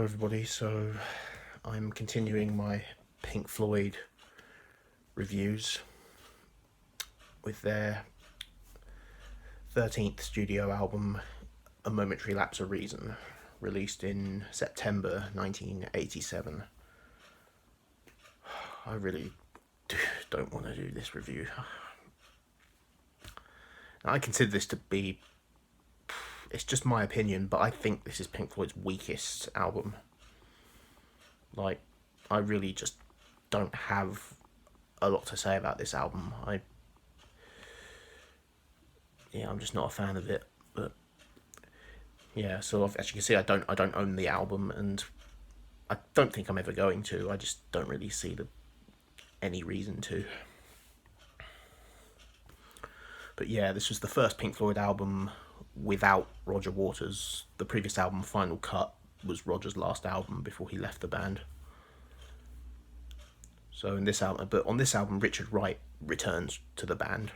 Hello everybody, so I'm continuing my Pink Floyd reviews with their 13th studio album, A Momentary Lapse of Reason, released in September 1987. I really don't want to do this review. I consider this to be, it's just my opinion, but I think this is Pink Floyd's weakest album. I really just don't have a lot to say about this album. I'm just not a fan of it. But yeah, so as you can see, I don't own the album, and I don't think I'm ever going to. I just don't really see any reason to. But yeah, this was the first Pink Floyd album without Roger Waters. The previous album, Final Cut, was Roger's last album before he left the band. So on this album, Richard Wright returns to the band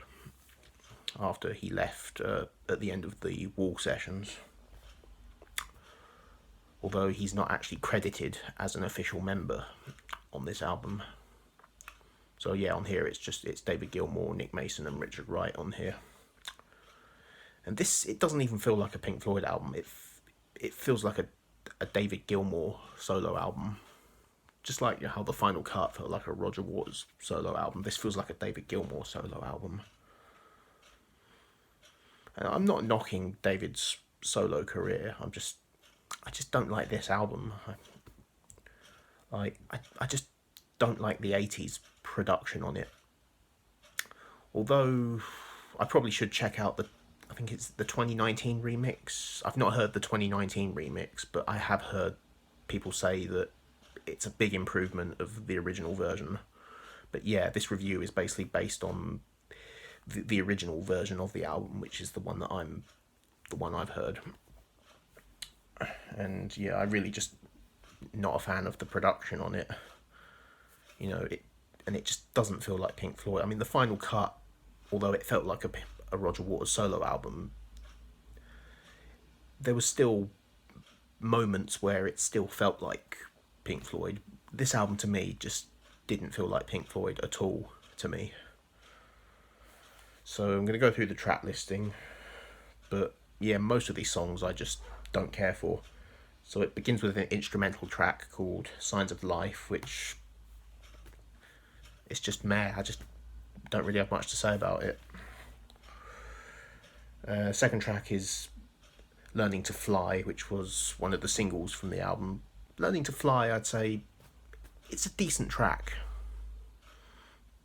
after he left at the end of the Wall sessions. Although he's not actually credited as an official member on this album. So yeah, on here it's David Gilmour, Nick Mason and Richard Wright on here. And it doesn't even feel like a Pink Floyd album. It feels like a David Gilmour solo album. Just like how the Final Cut felt like a Roger Waters solo album, this feels like a David Gilmour solo album. And I'm not knocking David's solo career. I just don't like this album. I just don't like the 80s production on it. Although I probably should check out I think it's the 2019 remix. I've not heard the 2019 remix, but I have heard people say that it's a big improvement of the original version. But yeah, this review is basically based on the original version of the album, which is the one I've heard. And yeah, I really just not a fan of the production on it. It just doesn't feel like Pink Floyd. I mean, the Final Cut, although it felt like a Roger Waters solo album, there was still moments where it still felt like Pink Floyd. This album to me just didn't feel like Pink Floyd at all to me. So I'm going to go through the track listing, but yeah, most of these songs I just don't care for. So it begins with an instrumental track called Signs of Life, which it's just meh. I just don't really have much to say about it. Second track is Learning to Fly, which was one of the singles from the album. Learning to Fly, I'd say it's a decent track,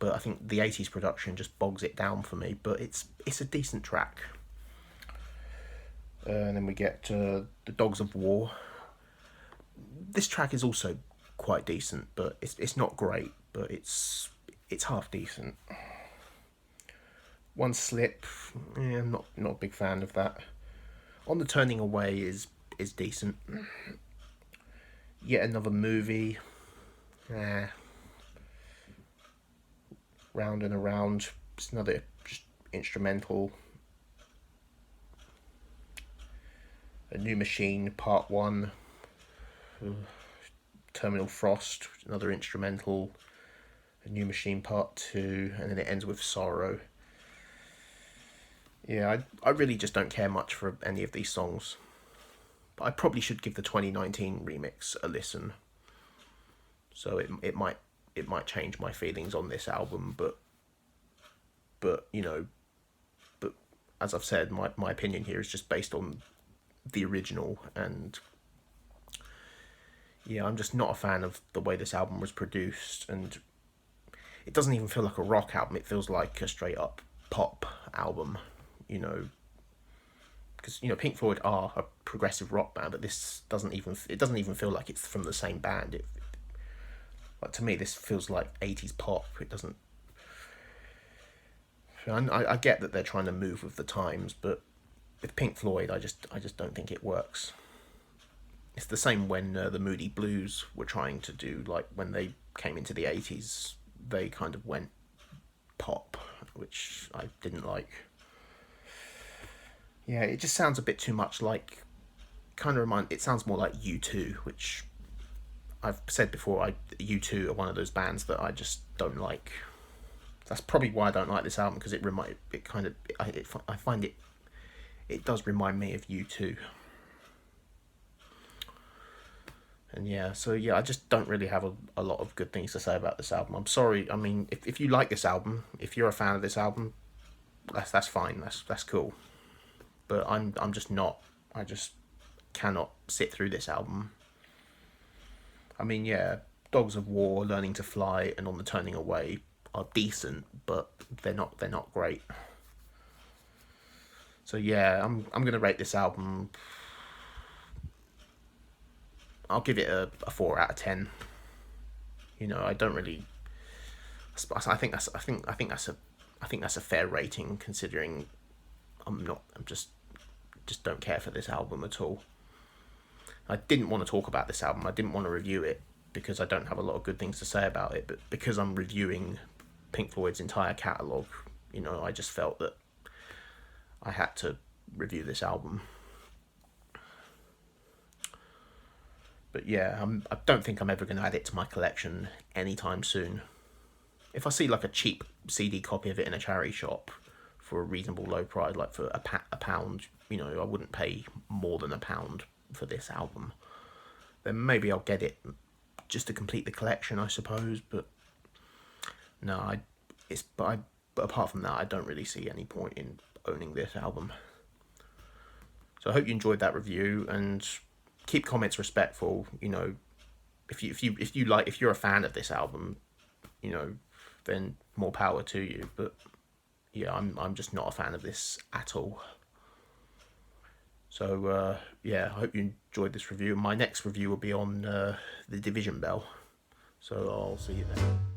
but I think the 80s production just bogs it down for me, but it's a decent track. And then we get The Dogs of War. This track is also quite decent, but it's not great, but it's half decent. One Slip, I'm not a big fan of that. On the Turning Away is decent. Yet Another Movie, Round and Around, it's another just instrumental. A New Machine, Part 1, Terminal Frost, another instrumental. A New Machine, Part 2, and then it ends with Sorrow. Yeah, I really just don't care much for any of these songs. But I probably should give the 2019 remix a listen. So it might change my feelings on this album, but as I've said, my opinion here is just based on the original, and yeah, I'm just not a fan of the way this album was produced, and it doesn't even feel like a rock album. It feels like a straight up pop album, because Pink Floyd are a progressive rock band, but this doesn't even feel like it's from the same band. To me, this feels like 80s pop. It doesn't. I get that they're trying to move with the times, but with Pink Floyd, I just don't think it works. It's the same when the Moody Blues were trying to do, like when they came into the 80s, they kind of went pop, which I didn't like. Yeah, it just sounds a bit too much like, it sounds more like U2, which I've said before, U2 are one of those bands that I just don't like. That's probably why I don't like this album, because I find it does remind me of U2. And yeah, so yeah, I just don't really have a lot of good things to say about this album. I'm sorry. I mean, if you like this album, if you're a fan of this album, that's fine. That's cool. But I'm just not. I just cannot sit through this album. I mean, yeah, Dogs of War, Learning to Fly, and On the Turning Away are decent, but they're not great. So yeah, I'm gonna rate this album. I'll give it a 4 out of 10. You know, I don't really. I think that's a fair rating, considering I'm just don't care for this album at all. I didn't want to talk about this album. I didn't want to review it because I don't have a lot of good things to say about it. But because I'm reviewing Pink Floyd's entire catalogue, you know, I just felt that I had to review this album. But yeah, I don't think I'm ever going to add it to my collection anytime soon. If I see like a cheap CD copy of it in a charity shop for a reasonable low price, like for a pound, you know, I wouldn't pay more than £1 for this album. Then maybe I'll get it just to complete the collection, I suppose. But no, but apart from that, I don't really see any point in owning this album. So I hope you enjoyed that review, and keep comments respectful. You know, if you're a fan of this album, you know, then more power to you. But yeah, I'm just not a fan of this at all. So yeah, I hope you enjoyed this review. My next review will be on the Division Bell. So I'll see you then.